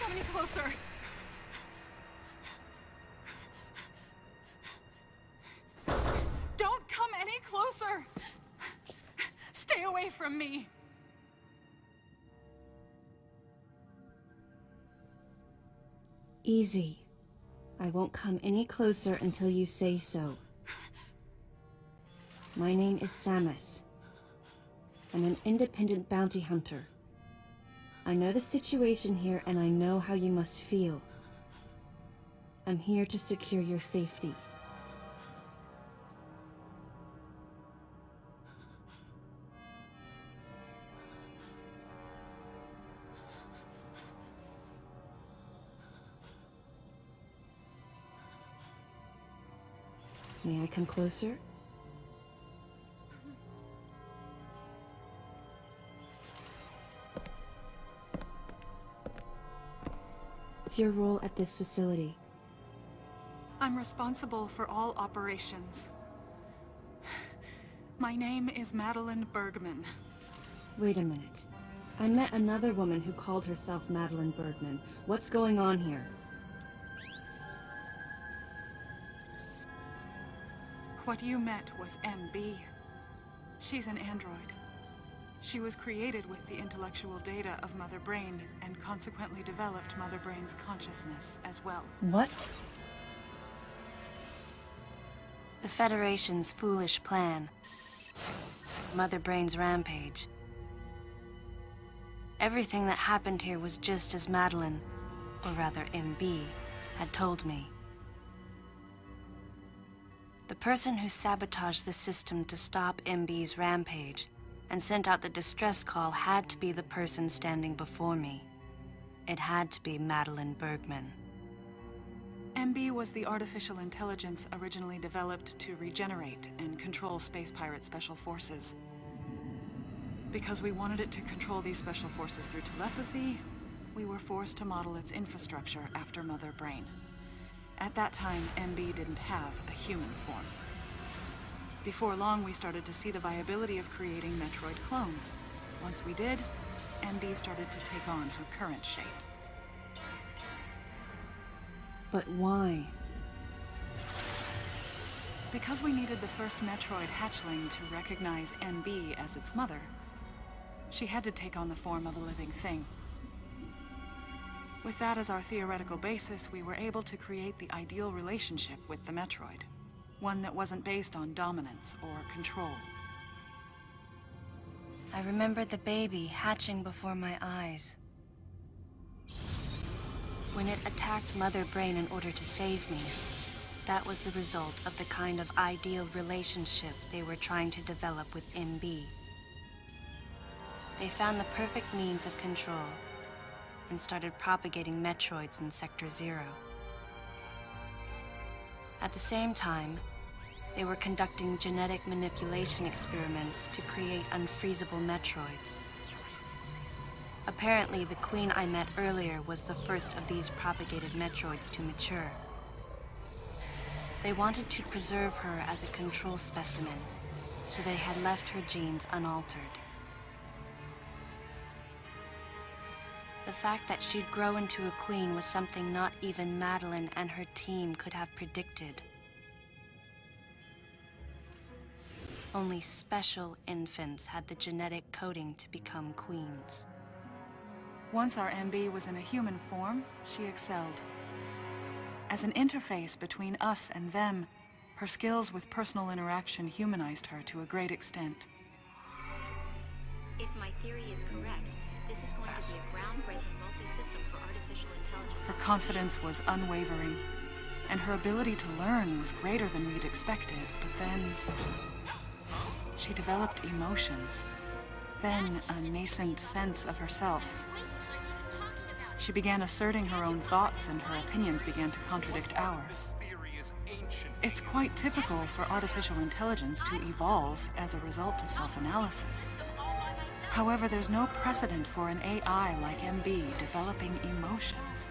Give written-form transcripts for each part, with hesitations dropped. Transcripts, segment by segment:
come any closer. Don't come any closer. Stay away from me. Easy. I won't come any closer until you say so. My name is Samus. I'm an independent bounty hunter. I know the situation here and I know how you must feel. I'm here to secure your safety. May I come closer? What's your role at this facility? I'm responsible for all operations. My name is Madeline Bergman. Wait a minute. I met another woman who called herself Madeline Bergman. What's going on here? What you met was MB. She's an android. She was created with the intellectual data of Mother Brain and consequently developed Mother Brain's consciousness as well. What? The Federation's foolish plan. Mother Brain's rampage. Everything that happened here was just as Madeline, or rather MB, had told me. The person who sabotaged the system to stop MB's rampage and sent out the distress call had to be the person standing before me. It had to be Madeline Bergman. MB was the artificial intelligence originally developed to regenerate and control Space Pirate Special Forces. Because we wanted it to control these special forces through telepathy, we were forced to model its infrastructure after Mother Brain. At that time, MB didn't have a human form. Before long, we started to see the viability of creating Metroid clones. Once we did, MB started to take on her current shape. But why? Because we needed the first Metroid hatchling to recognize MB as its mother, she had to take on the form of a living thing. With that as our theoretical basis, we were able to create the ideal relationship with the Metroid. One that wasn't based on dominance or control. I remember the baby hatching before my eyes. When it attacked Mother Brain in order to save me, that was the result of the kind of ideal relationship they were trying to develop with MB. They found the perfect means of control and started propagating Metroids in Sector 0. At the same time, they were conducting genetic manipulation experiments to create unfreezable Metroids. Apparently, the queen I met earlier was the first of these propagated Metroids to mature. They wanted to preserve her as a control specimen, so they had left her genes unaltered. The fact that she'd grow into a queen was something not even Madeline and her team could have predicted. Only special infants had the genetic coding to become queens. Once our MB was in a human form, she excelled. As an interface between us and them, her skills with personal interaction humanized her to a great extent. If my theory is correct, this is going to be a groundbreaking multi-system for artificial intelligence. Her confidence was unwavering, and her ability to learn was greater than we'd expected, but then she developed emotions, then a nascent sense of herself. She began asserting her own thoughts, and her opinions began to contradict ours. It's quite typical for artificial intelligence to evolve as a result of self-analysis. However, there's no precedent for an AI like MB developing emotions.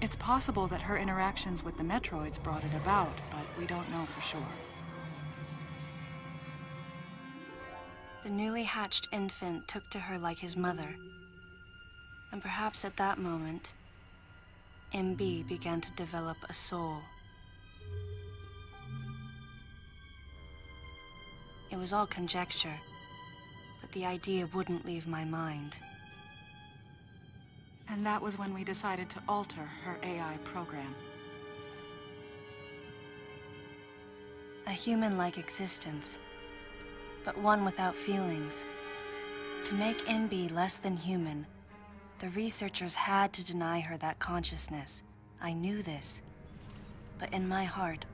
It's possible that her interactions with the Metroids brought it about, but we don't know for sure. The newly hatched infant took to her like his mother. And perhaps at that moment, MB began to develop a soul. It was all conjecture, but the idea wouldn't leave my mind. And that was when we decided to alter her AI program. A human-like existence, but one without feelings. To make MB less than human, the researchers had to deny her that consciousness. I knew this, but in my heart,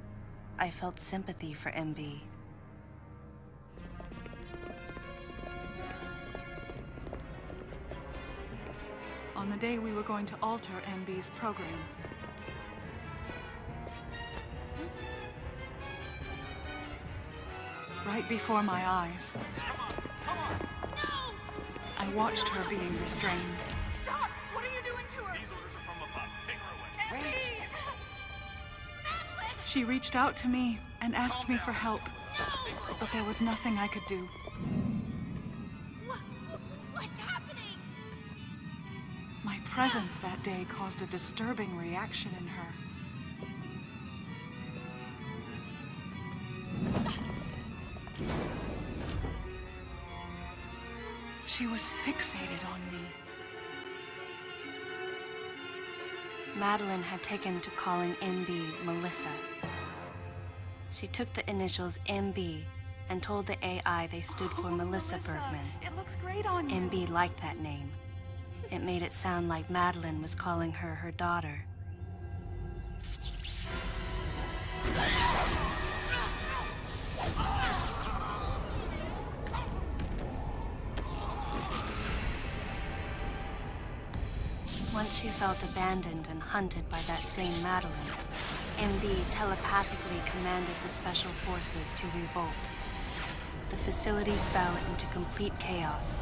I felt sympathy for MB. On the day we were going to alter MB's program, right before my eyes, I watched her being restrained. Stop! What are you doing to her? These orders are from above. Take her away. Wait! She reached out to me and asked me for help, but there was nothing I could do. What's happening? My presence that day caused a disturbing reaction in her. She was fixated on me. Madeline had taken to calling MB Melissa. She took the initials MB and told the AI they stood for Melissa Bergman. It looks great on you. MB liked that name. It made it sound like Madeline was calling her her daughter. Once she felt abandoned and hunted by that same Madeline, MB telepathically commanded the special forces to revolt. The facility fell into complete chaos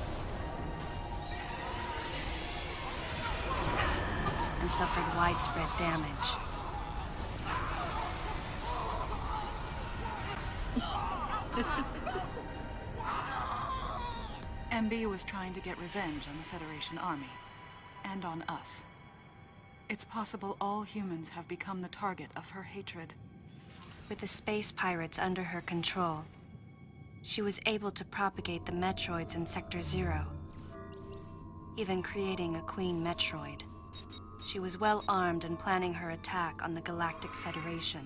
and suffered widespread damage. MB was trying to get revenge on the Federation Army, and on us. It's possible all humans have become the target of her hatred. With the space pirates under her control, she was able to propagate the Metroids in Sector 0, even creating a Queen Metroid. She was well armed and planning her attack on the Galactic Federation.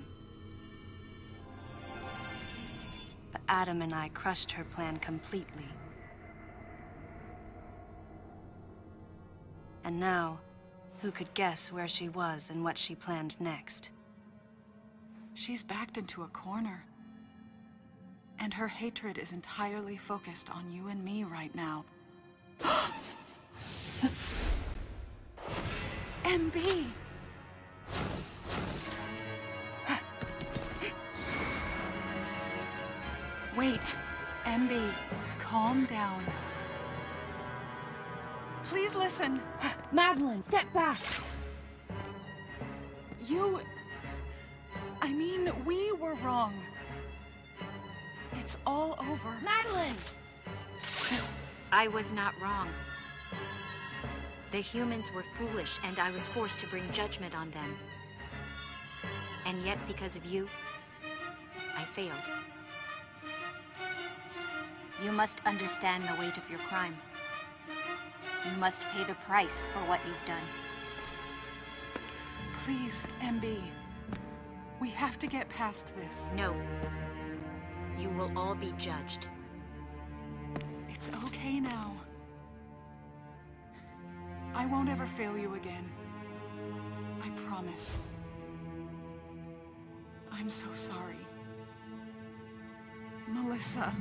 But Adam and I crushed her plan completely. And now, who could guess where she was and what she planned next? She's backed into a corner. And her hatred is entirely focused on you and me right now. MB! Wait, MB, calm down. Please listen. Madeline, step back! I mean, we were wrong. It's all over. Madeline! I was not wrong. The humans were foolish, and I was forced to bring judgment on them. And yet, because of you, I failed. You must understand the weight of your crime. You must pay the price for what you've done. Please, MB. We have to get past this. No. You will all be judged. It's okay now. I won't ever fail you again. I promise. I'm so sorry. Melissa.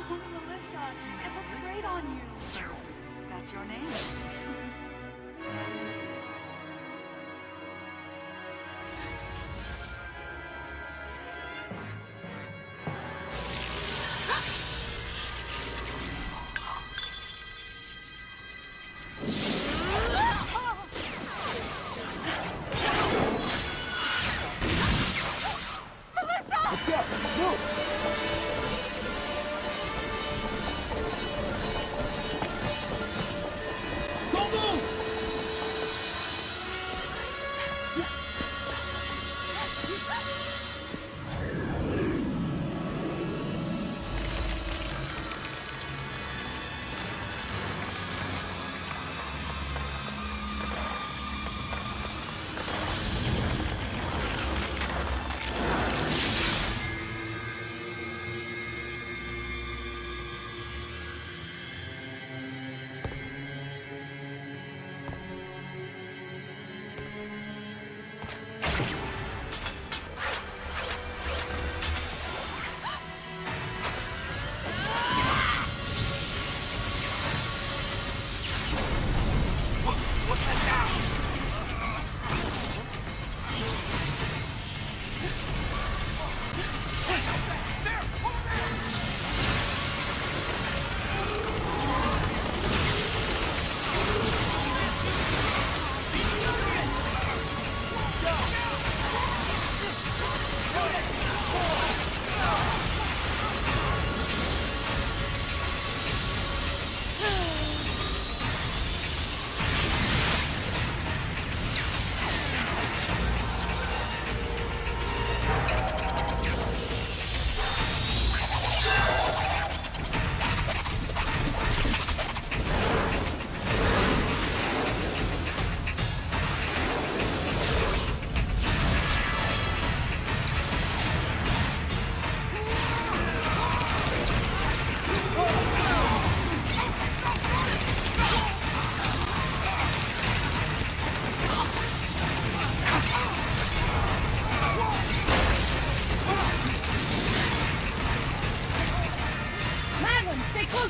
Oh, Melissa, it looks great on you. That's your name.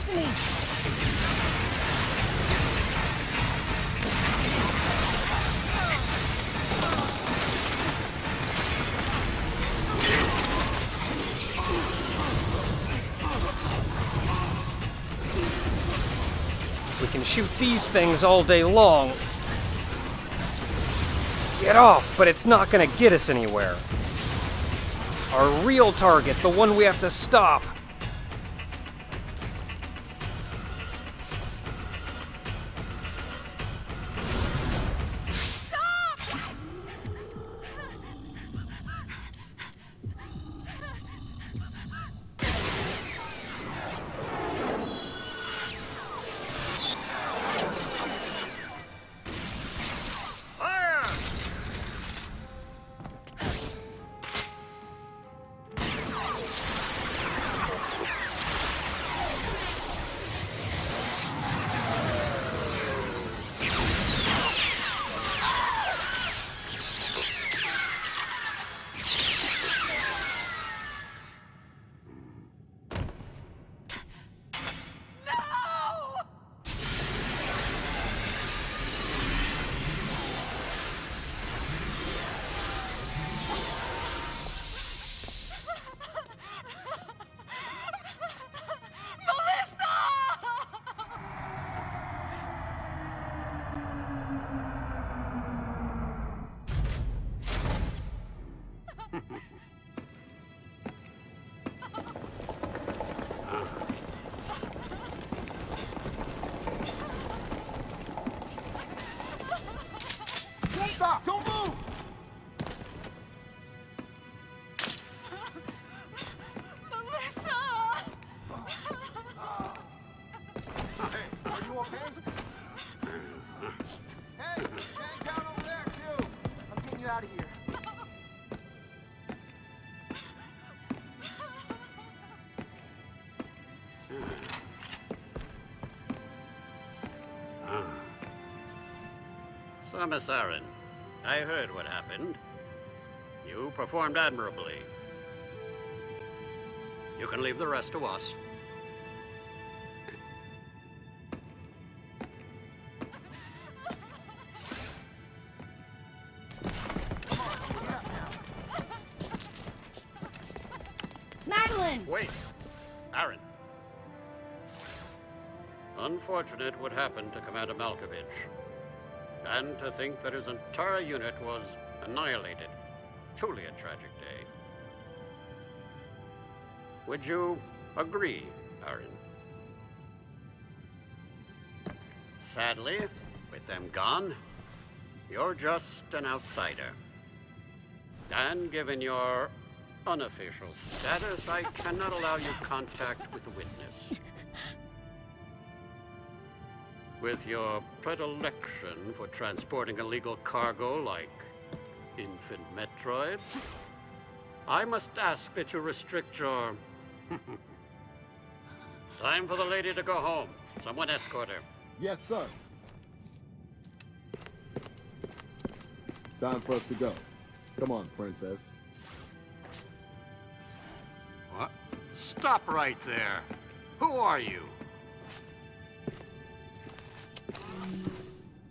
to me! We can shoot these things all day long. Get off, but it's not gonna get us anywhere. Our real target, the one we have to stop. Stop! Don't move! Melissa! Hey, are you okay? Hey, hang down over there, too! I'm getting you out of here. So, Miss Aaron, I heard what happened. You performed admirably. You can leave the rest to us. Madeline! Wait, Aaron. Unfortunate what happened to Commander Malkovich. And to think that his entire unit was annihilated. Truly a tragic day. Would you agree, Aaron? Sadly, with them gone, you're just an outsider. And given your unofficial status, I cannot allow you contact with the witness. With your predilection for transporting illegal cargo like infant Metroids, I must ask that you restrict your... Time for the lady to go home. Someone escort her. Yes, sir. Time for us to go. Come on, princess. What? Stop right there. Who are you?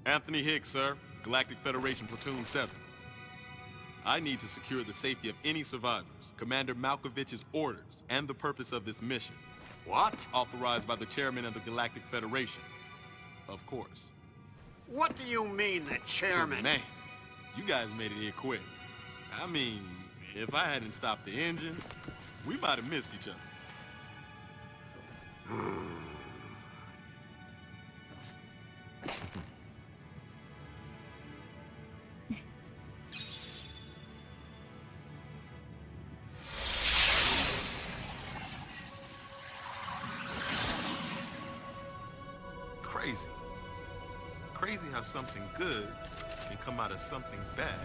Anthony Hicks, sir. Galactic Federation Platoon 7. I need to secure the safety of any survivors, Commander Malkovich's orders, and the purpose of this mission. What? Authorized by the chairman of the Galactic Federation. Of course. What do you mean, the chairman? But man, you guys made it here quick. I mean, if I hadn't stopped the engines, we might have missed each other. Crazy. Crazy how something good can come out of something bad.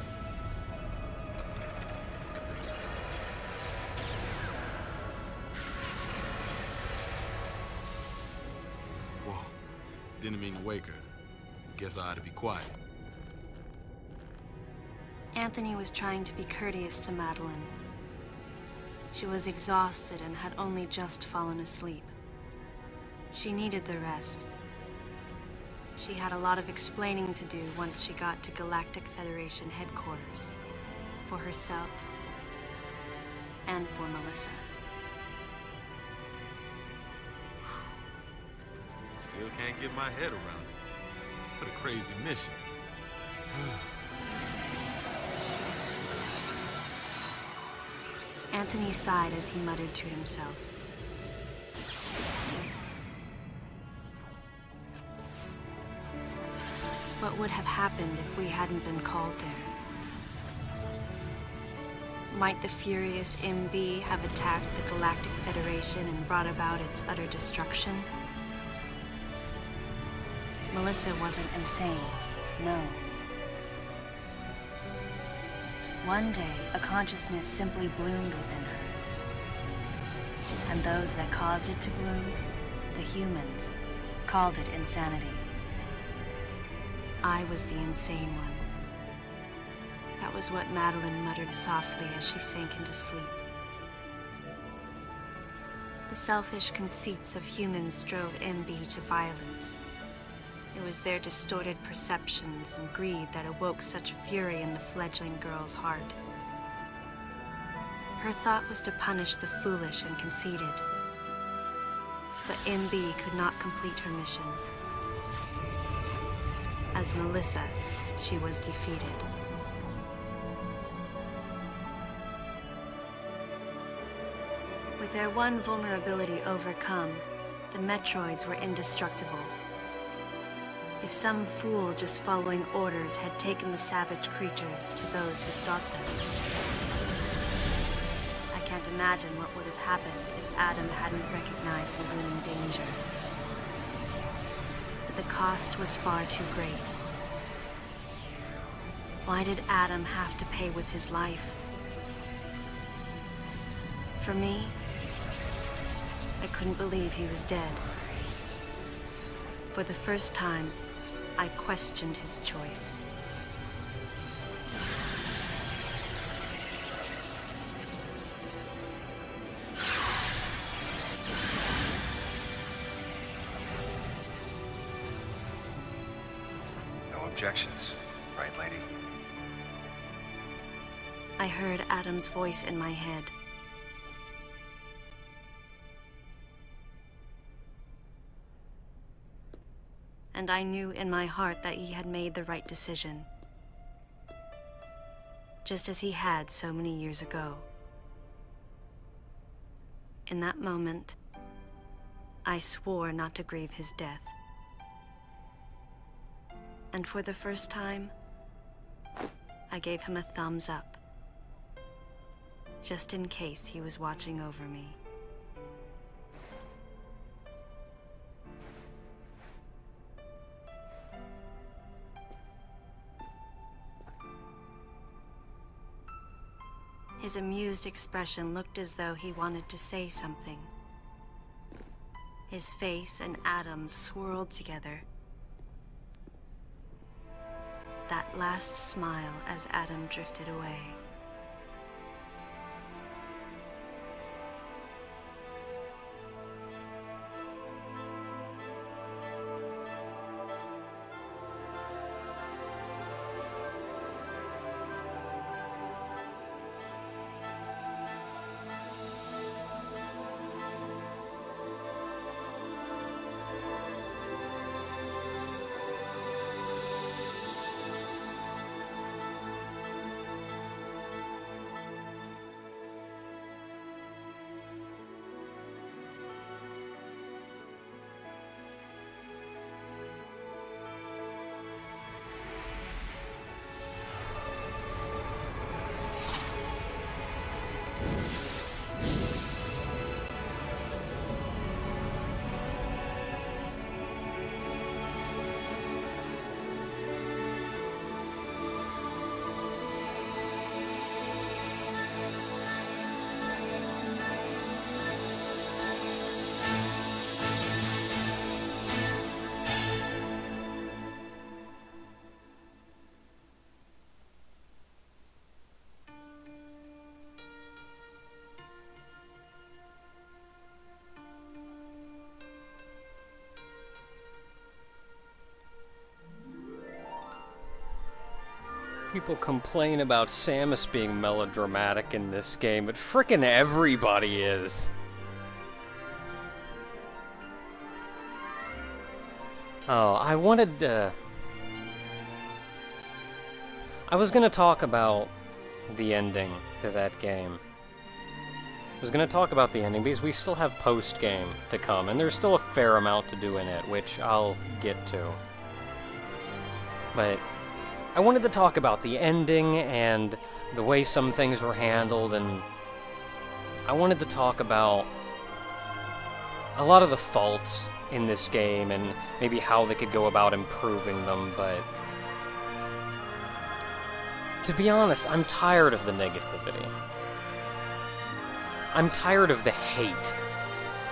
Whoa. Didn't mean to wake her. Guess I ought to be quiet. Anthony was trying to be courteous to Madeline. She was exhausted and had only just fallen asleep. She needed the rest. She had a lot of explaining to do once she got to Galactic Federation headquarters. For herself and for Melissa. Still can't get my head around it. What a crazy mission. Anthony sighed as he muttered to himself. What would have happened if we hadn't been called there? Might the furious MB have attacked the Galactic Federation and brought about its utter destruction? Melissa wasn't insane, no. One day, a consciousness simply bloomed within her. And those that caused it to bloom, the humans, called it insanity. I was the insane one. That was what Madeline muttered softly as she sank into sleep. The selfish conceits of humans drove MB to violence. It was their distorted perceptions and greed that awoke such fury in the fledgling girl's heart. Her thought was to punish the foolish and conceited. But MB could not complete her mission. As Melissa, she was defeated. With their one vulnerability overcome, the Metroids were indestructible. If some fool just following orders had taken the savage creatures to those who sought them. I can't imagine what would have happened if Adam hadn't recognized the looming danger. But the cost was far too great. Why did Adam have to pay with his life? For me, I couldn't believe he was dead. For the first time, I questioned his choice. No objections, right, lady? I heard Adam's voice in my head. And I knew in my heart that he had made the right decision. Just as he had so many years ago. In that moment, I swore not to grieve his death. And for the first time, I gave him a thumbs up. Just in case he was watching over me. His amused expression looked as though he wanted to say something. His face and Adam's swirled together. That last smile as Adam drifted away. People complain about Samus being melodramatic in this game, but frickin' everybody is. Oh, I wanted to... I was gonna talk about the ending to that game. I was gonna talk about the ending because we still have post-game to come, and there's still a fair amount to do in it, which I'll get to. But I wanted to talk about the ending and the way some things were handled, and I wanted to talk about a lot of the faults in this game and maybe how they could go about improving them, but to be honest, I'm tired of the negativity. I'm tired of the hate.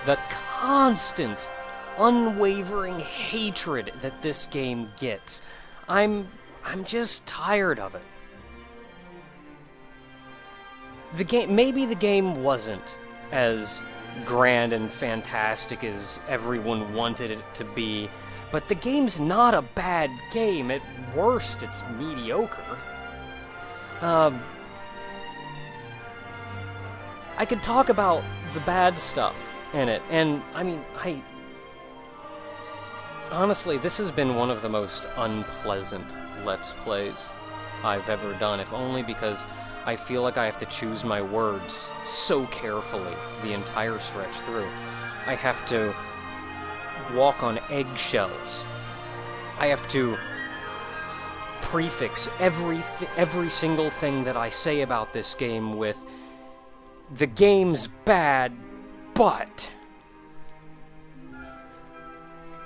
The constant, unwavering hatred that this game gets. I'm just tired of it. Maybe the game wasn't as grand and fantastic as everyone wanted it to be, but the game's not a bad game. At worst, it's mediocre. I could talk about the bad stuff in it, and I mean, honestly, this has been one of the most unpleasant Let's Plays I've ever done, if only because I feel like I have to choose my words so carefully the entire stretch through. I have to walk on eggshells. I have to prefix every single thing that I say about this game with, the game's bad, but...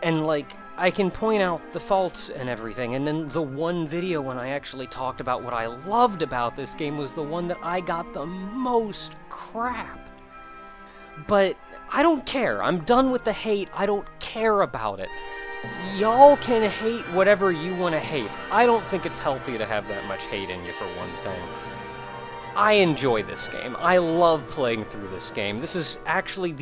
And, like, I can point out the faults and everything, and then the one video when I actually talked about what I loved about this game was the one that I got the most crap. But I don't care. I'm done with the hate. I don't care about it. Y'all can hate whatever you want to hate. I don't think it's healthy to have that much hate in you, for one thing. I enjoy this game. I love playing through this game. This is actually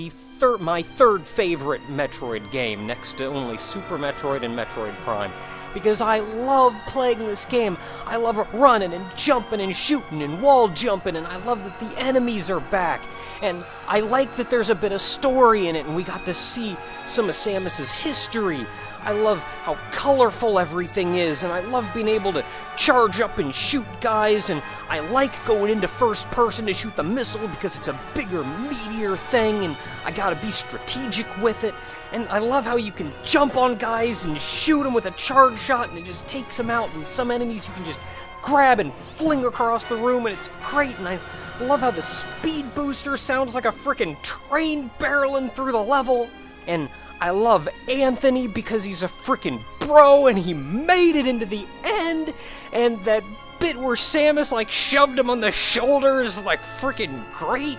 my third favorite Metroid game, next to only Super Metroid and Metroid Prime. Because I love playing this game. I love running and jumping and shooting and wall jumping, and I love that the enemies are back. And I like that there's a bit of story in it, and we got to see some of Samus's history. I love how colorful everything is, and I love being able to charge up and shoot guys, and I like going into first person to shoot the missile because it's a bigger, meatier thing, and I gotta be strategic with it. And I love how you can jump on guys and shoot them with a charge shot, and it just takes them out, and some enemies you can just grab and fling across the room, and it's great. And I love how the speed booster sounds like a frickin' train barreling through the level, and I love Anthony because he's a frickin' bro and he made it into the end, and that bit where Samus like shoved him on the shoulder is like frickin' great.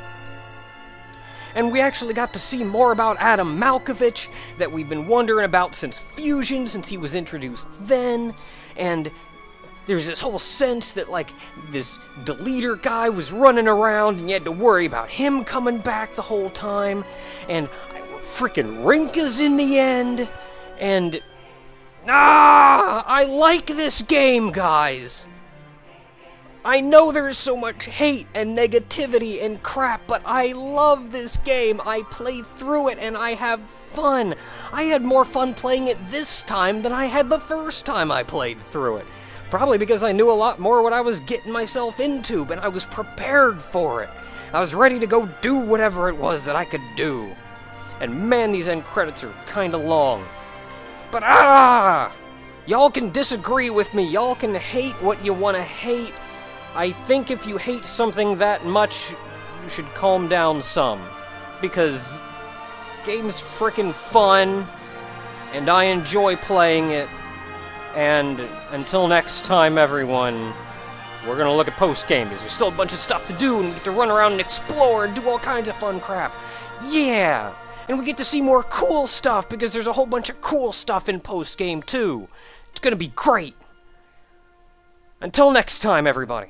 And we actually got to see more about Adam Malkovich that we've been wondering about since Fusion, since he was introduced then, and there's this whole sense that, like, this deleter guy was running around and you had to worry about him coming back the whole time, and frickin' Rinka's in the end, and... I like this game, guys! I know there's so much hate and negativity and crap, but I love this game. I played through it and I have fun. I had more fun playing it this time than I had the first time I played through it. Probably because I knew a lot more what I was getting myself into, but I was prepared for it. I was ready to go do whatever it was that I could do. And man, these end credits are kinda long. But y'all can disagree with me. Y'all can hate what you wanna hate. I think if you hate something that much, you should calm down some. Because this game's frickin' fun, and I enjoy playing it. And until next time, everyone, we're gonna look at post-game, because there's still a bunch of stuff to do, and we get to run around and explore and do all kinds of fun crap. Yeah! And we get to see more cool stuff, because there's a whole bunch of cool stuff in post-game, too. It's gonna be great! Until next time, everybody.